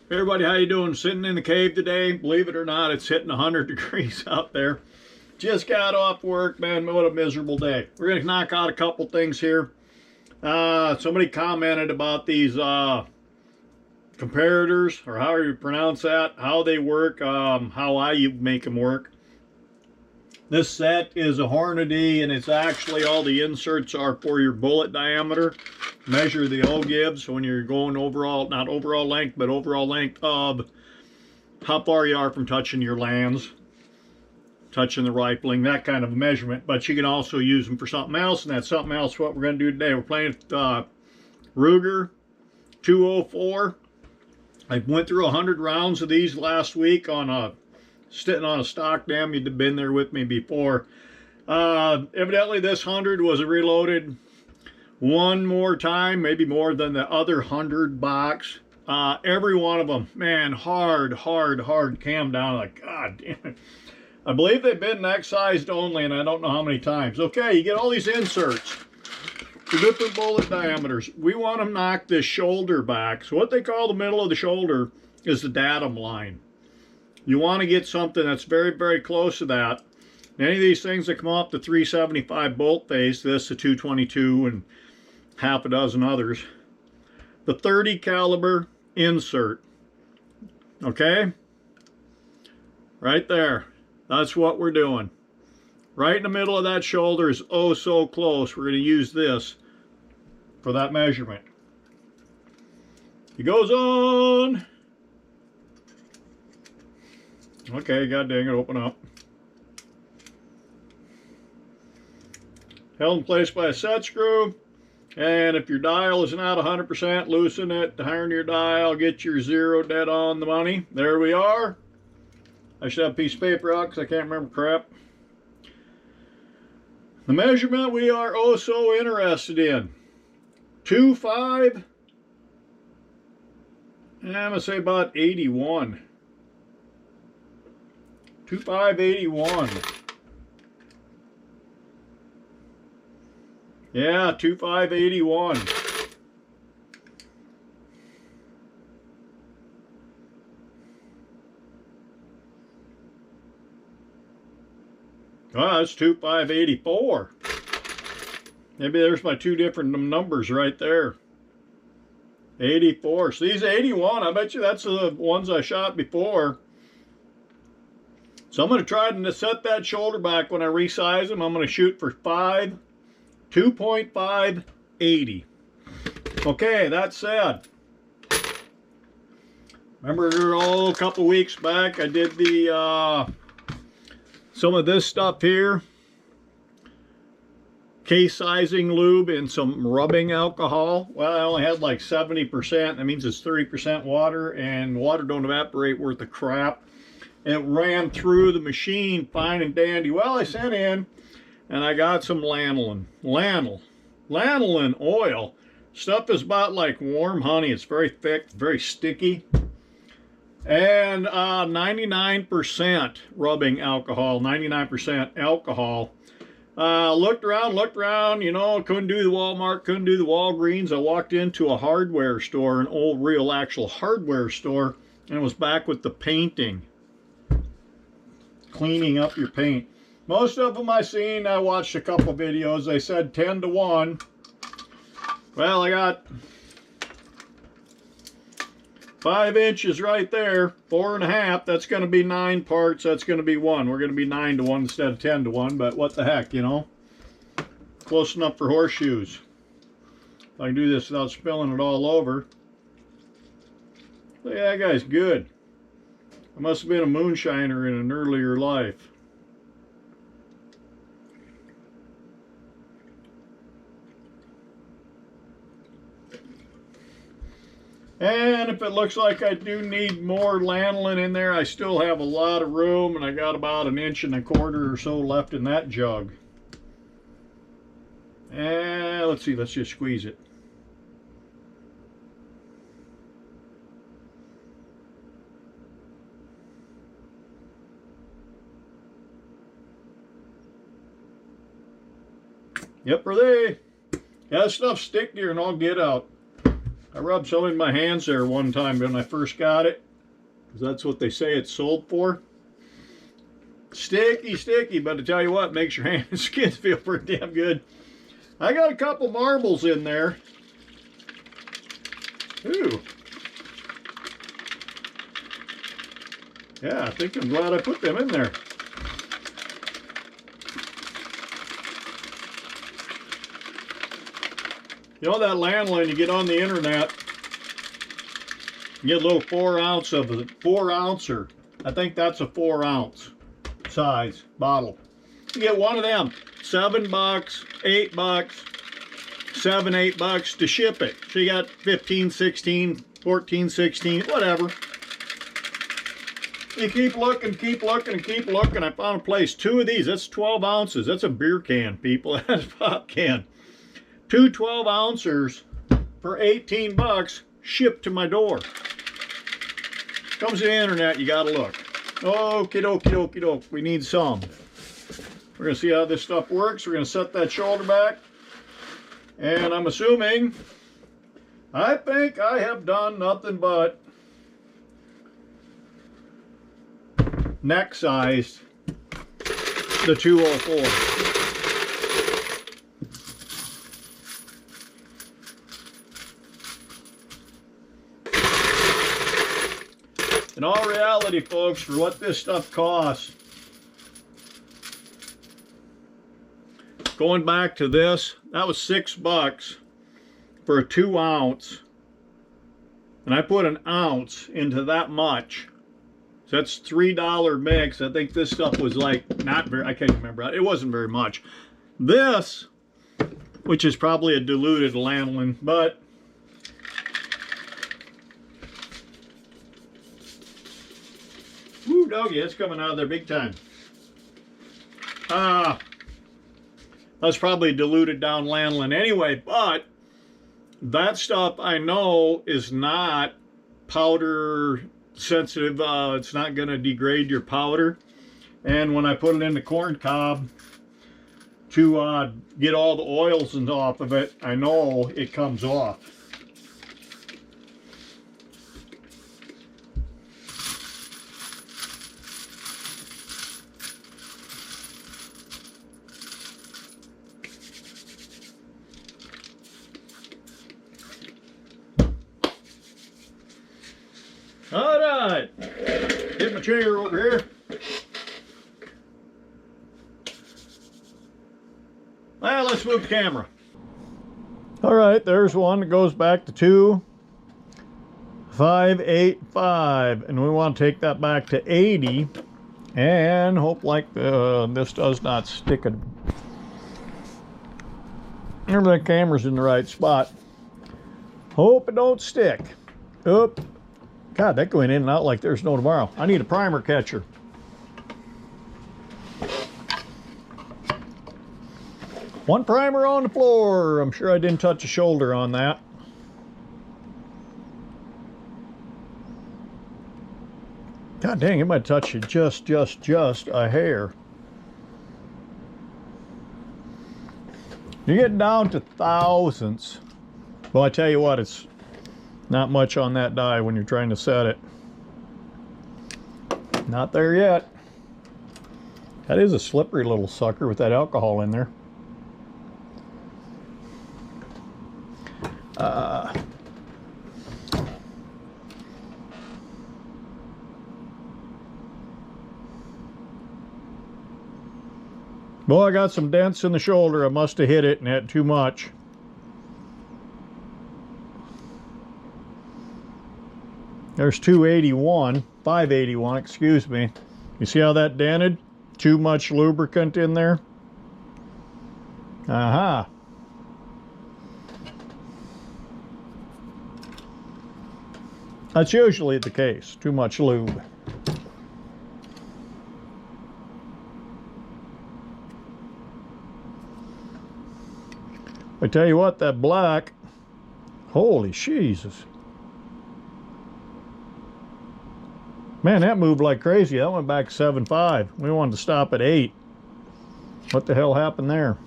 Hey everybody, how you doing? Sitting in the cave today. Believe it or not, it's hitting 100 degrees out there. Just got off work, man. What a miserable day. We're going to knock out a couple things here. Somebody commented about these comparators, or how you pronounce that, how they work, how I make them work. This set is a Hornady, and it's actually all the inserts are for your bullet diameter. Measure the O-gibs when you're going overall, not overall length, but overall length of how far you are from touching your lands, touching the rifling, that kind of a measurement. But you can also use them for something else, and that's something else what we're going to do today. We're playing with Ruger 204. I went through 100 rounds of these last week on a sitting on a stock dam. You'd have been there with me before. Evidently this 100 was reloaded one more time, maybe more than the other 100 box. Every one of them, man, hard cam down. Like, god damn it. I believe they've been excised only, and I don't know how many times. Okay, you get all these inserts for different bullet diameters. We want to knock this shoulder back. So what they call the middle of the shoulder is the datum line. You want to get something that's very close to that. Any of these things that come off the 375 bolt face, this, the 222, and half a dozen others, the 30 caliber insert. Okay? Right there. That's what we're doing. Right in the middle of that shoulder is oh so close. We're going to use this for that measurement. It goes on. Okay, god dang it, open up. Held in place by a set screw. And if your dial is not 100%, loosen it, iron your dial, get your zero dead on the money. There we are. I should have a piece of paper out because I can't remember crap. The measurement we are oh so interested in. 2.5. I'm going to say about 81. 2.581. Yeah, 2.581. Oh, that's 2.584. Maybe there's my two different numbers right there. 84. So these 81, I bet you that's the ones I shot before. So I'm going to try to set that shoulder back when I resize them. I'm going to shoot for 2.580. Okay, that said, remember a couple weeks back I did the some of this stuff here, case sizing lube and some rubbing alcohol. Well, I only had like 70%. That means it's 30% water, and water don't evaporate worth of crap. It ran through the machine fine and dandy. Well, I sent in and I got some Lanolin oil. Stuff is about like warm honey. It's very thick, very sticky. And 99% rubbing alcohol, 99% alcohol. Looked around, you know, couldn't do the Walmart, couldn't do the Walgreens. I walked into a hardware store, an old real actual hardware store, and it was back with the painting. Cleaning up your paint. Most of them I seen, I watched a couple videos, they said 10 to 1. Well, I got 5 inches right there, 4.5. That's going to be 9 parts. That's going to be 1. We're going to be 9 to 1 instead of 10 to 1, but what the heck, you know? Close enough for horseshoes. If I can do this without spilling it all over. Look, that guy's good. I must have been a moonshiner in an earlier life. And if it looks like I do need more lanolin in there, I still have a lot of room, and I got about 1.25 inches or so left in that jug. And let's see, let's just squeeze it. Yep, for they. Yeah, that stuff stick to you and I'll get out. I rubbed some in my hands there one time when I first got it, because that's what they say it's sold for. Sticky, sticky, but I tell you what, makes your hand and skin feel pretty damn good. I got a couple marbles in there. Ooh. Yeah, I think I'm glad I put them in there. You know that Lanolin, you get on the internet, you get a little 4 ounce of it, 4 ouncer. I think that's a 4 ounce size bottle. You get one of them, $7, $8, $7, $8 to ship it. So you got 15, 16, 14, 16, whatever. You keep looking, keep looking, and keep looking. I found a place. 2 of these, that's 12 ounces. That's a beer can, people. That's a pop can. 2 12 ouncers for 18 bucks shipped to my door. Comes to the internet, you gotta look. Okie dokie dokie doke. We need some. We're gonna see how this stuff works. We're gonna set that shoulder back. And I'm assuming, I think I have done nothing but neck sized the 204. In all reality, folks, for what this stuff costs, going back to this, that was $6 for a 2 ounce. And I put an ounce into that much. So that's $3 mix. I think this stuff was like, not very, I can't remember. It wasn't very much. This, which is probably a diluted lanolin, but woo, doggy, it's coming out of there big time. That's probably diluted down lanolin anyway, but that stuff I know is not powder sensitive. It's not going to degrade your powder. And when I put it in the corn cob to get all the oils and off of it, I know it comes off. All right, get my chair over here. Well, let's move the camera. All right, there's one that goes back to 2,585, and we want to take that back to 80, and hope like this does not stick it. Remember that camera's in the right spot. Hope it don't stick. Oop. God, that going in and out like there's no tomorrow. I need a primer catcher. One primer on the floor. I'm sure I didn't touch a shoulder on that. God dang, it might touch you just a hair. You get down to thousandths. Well, I tell you what, it's not much on that die when you're trying to set it. Not there yet. That is a slippery little sucker with that alcohol in there. Boy, I got some dents in the shoulder. I must have hit it and had too much. There's 281, 581, excuse me. You see how that dented? Too much lubricant in there. Aha. That's usually the case, too much lube. I tell you what, that black, holy Jesus. Man, that moved like crazy. That went back 7.5. We wanted to stop at 8. What the hell happened there?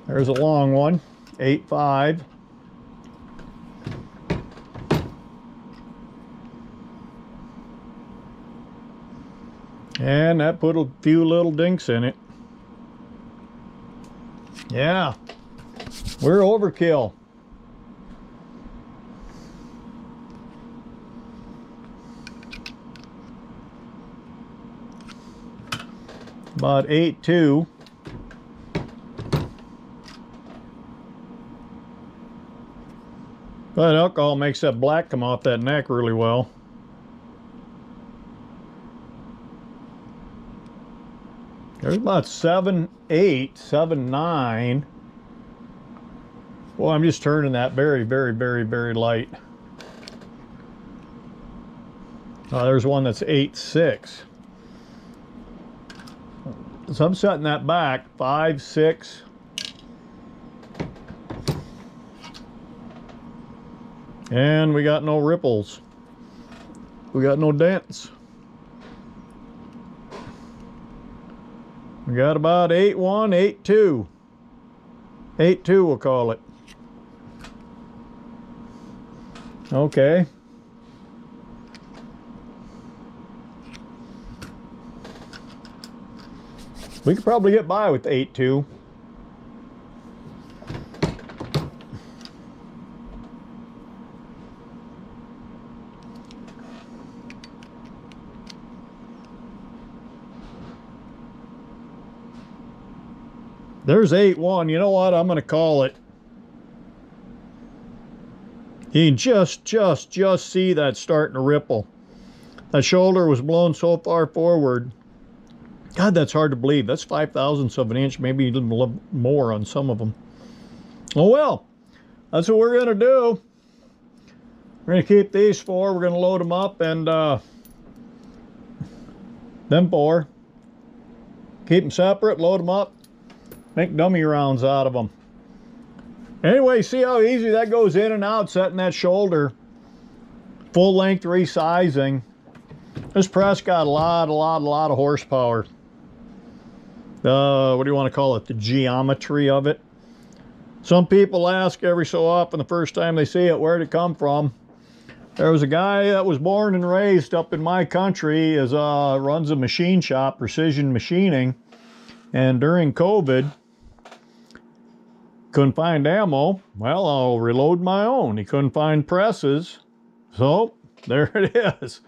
There's a long one, 8.5. And that put a few little dinks in it. Yeah, we're overkill. About 8.2. But alcohol makes that black come off that neck really well. There's about 7.8, 7.9. Well, I'm just turning that very, very, very, very light. There's one that's 8.6. So I'm setting that back 5, 6. And we got no ripples. We got no dents. We got about 8.1, 8.2. 8.2 we'll call it. Okay. We could probably get by with 8.2. There's 8.1. You know what? I'm going to call it. You can just see that starting to ripple. That shoulder was blown so far forward. God, that's hard to believe. That's 5/1000ths of an inch, maybe even a little more on some of them. Oh well, that's what we're going to do. We're going to keep these 4. We're going to load them up, and them 4. Keep them separate, load them up, make dummy rounds out of them. Anyway, see how easy that goes in and out, setting that shoulder. Full length resizing. This press got a lot of horsepower. What do you want to call it? The geometry of it. Some people ask every so often, the first time they see it, where'd it come from? There was a guy that was born and raised up in my country, runs a machine shop, precision machining, and during COVID, couldn't find ammo. Well, I'll reload my own. He couldn't find presses, so there it is.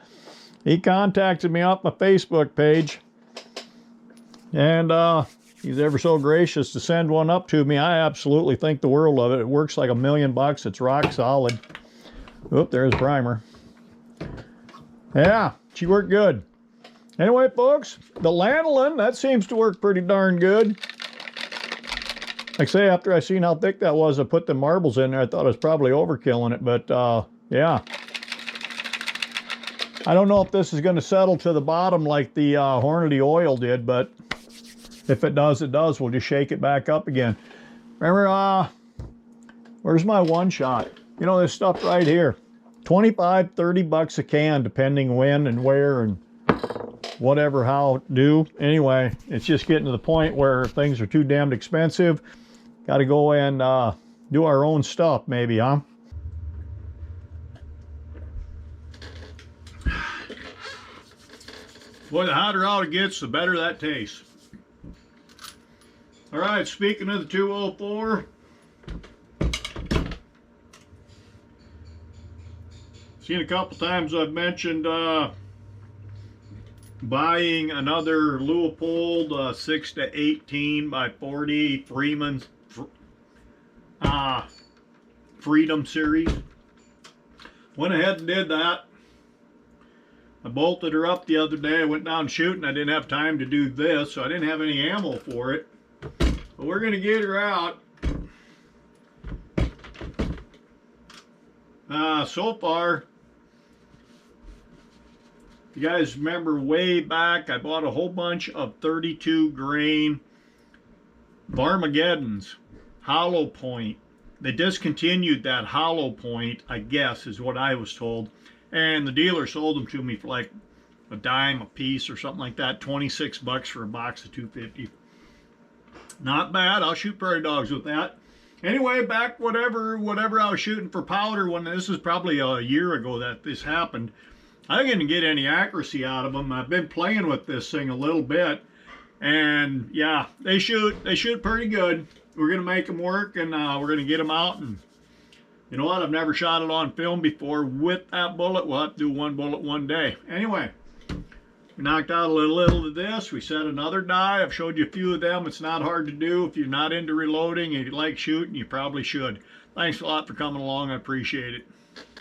He contacted me off my Facebook page, and he's ever so gracious to send one up to me. I absolutely think the world of it. It works like $1,000,000. It's rock solid. Oop, there's primer. Yeah, she worked good. Anyway, folks, the Lanolin, that seems to work pretty darn good. Like I say, after I seen how thick that was, I put the marbles in there. I thought I was probably overkilling it, but yeah. I don't know if this is going to settle to the bottom like the Hornady oil did, but if it does, it does. We'll just shake it back up again. Remember, where's my one shot? You know, this stuff right here. 25, 30 bucks a can, depending when and where and whatever, how do. Anyway, it's just getting to the point where things are too damned expensive. Got to go and do our own stuff, maybe, huh? Boy, the hotter out it gets, the better that tastes. All right, speaking of the 204, seen a couple times I've mentioned buying another Leupold 6 to 18 by 40 Freedom series. Went ahead and did that. I bolted her up the other day. I went down shooting. I didn't have time to do this, so I didn't have any ammo for it. But we're going to get her out. So far, you guys remember way back, I bought a whole bunch of 32 grain Barmageddons, hollow point. They discontinued that hollow point, I guess, is what I was told. And the dealer sold them to me for like a dime a piece or something like that. 26 bucks for a box of 250. Not bad. I'll shoot prairie dogs with that. Anyway, back whatever I was shooting for powder when this is probably a year ago that this happened. I didn't get any accuracy out of them. I've been playing with this thing a little bit, and yeah, they shoot pretty good. We're gonna make them work, and we're gonna get them out. And you know what? I've never shot it on film before with that bullet. We'll have to do one bullet one day. Anyway. We knocked out a little of this. We set another die. I've showed you a few of them. It's not hard to do. If you're not into reloading and you like shooting, you probably should. Thanks a lot for coming along. I appreciate it.